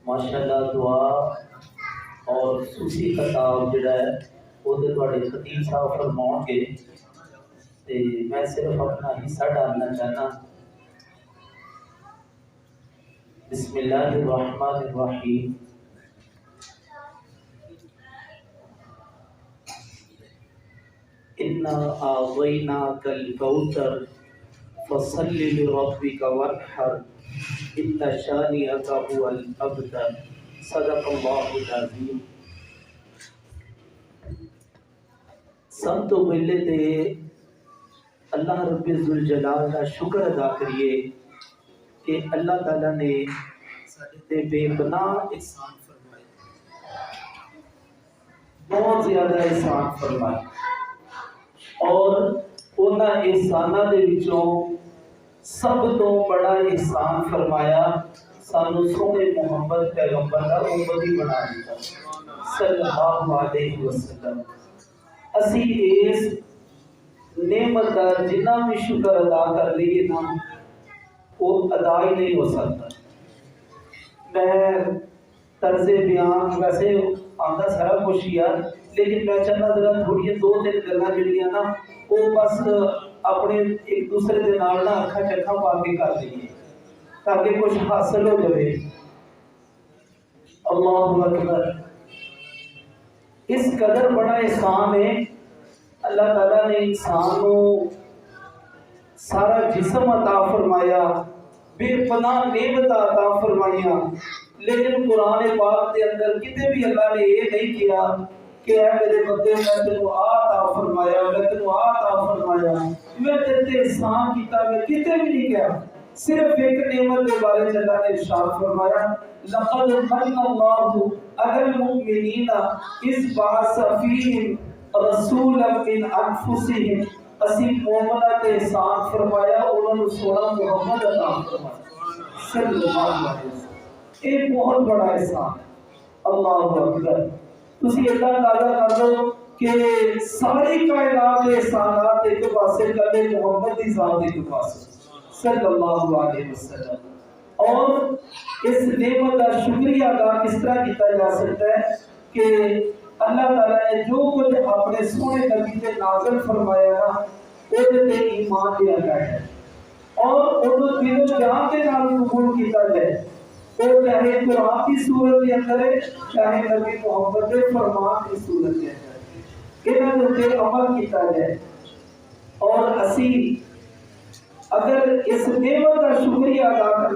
ماشاءاللہ دعا اور خصوصی خطاب جڑا ہے وہ تو تھوڑے خطیب صاحب فرماؤ گے، تے میں صرف اپنا حصہ ڈالنا چاہنا۔ بسم اللہ الرحمن الرحیم۔ انا اعطیناک الکوثر فصل لربک وانحر ان شانئک هو الابتر۔ صدق اللہ العظیم۔ سب تو پہلے تے اللہ رب ذوالجلال کا شکر ادا کریے کہ اللہ تعالیٰ نے سارے تے بے پناہ احسان فرمائے، بہت زیادہ احسان فرمائے، اور انہاں احساناں دے وچوں سب تو بڑا احسان فرمایا سانو سونے محمد پیغمبر کا امتی بنا دیا صلی اللہ علیہ وسلم۔ اسی اس نعمت کا جنہ بھی شکر ادا کر لیے نا وہ ادا ہی نہیں ہو سکتا۔ میں طرز بیان ویسے آندا سارا کچھ ہی ہے، لیکن میں چاہتا ذرا تھوڑی دو تین گلاں جڑیاں نا وہ بس اپنے ایک دوسرے دے نال نہ اکھاں چکھاں پا کے کر دئیے تاکہ کچھ حاصل ہو جائے۔ اللہ اکبر۔ اس قدر بڑا احسان ہے اللہ تعالیٰ نے انسان کو سارا جسم عطا فرمایا، بے پناہ نعمت عطا فرمایا، لیکن قرآن پاک کے اندر کتے بھی اللہ نے یہ نہیں کیا کہ اے میرے بندے میں تینوں عطا فرمایا، میں تینوں عطا فرمایا، میں تیرے احسان کیتا، میں کتے بھی نہیں کیا۔ صرف ایک نعمت کے بارے میں اللہ نے ارشاد فرمایا لقد من اللہ علی المؤمنین اذ بعث فیہم رسولا من انفسہم۔ اسی مومنہ کے احسان فرمایا، انہوں نے سونا محمد عطا فرمایا صلی اللہ علیہ وسلم۔ ایک بہت بڑا احسان۔ اللہ اکبر۔ تسی اللہ تعالیٰ کر لو کہ ساری کائنات احسانات ایک پاسے کرنے محمد کی ذات ایک پاسے صلی اللہ علیہ وسلم۔ اور اس نعمت کا شکریہ ادا کس طرح کیا جا سکتا ہے کہ اللہ تعالیٰ نے جو کچھ اپنے سونے نبی سے نازل فرمایا نا وہ تے ایمان لیا جائے اور انہوں دل و جان کے نام قبول کیا جائے، وہ چاہے قرآن کی صورت کے اندر ہے چاہے نبی محمد کے فرمان کی صورت کے اندر، انہوں نے عمل کیا جائے۔ اور اسی اگر اس نعمت کا شکریہ ادا کر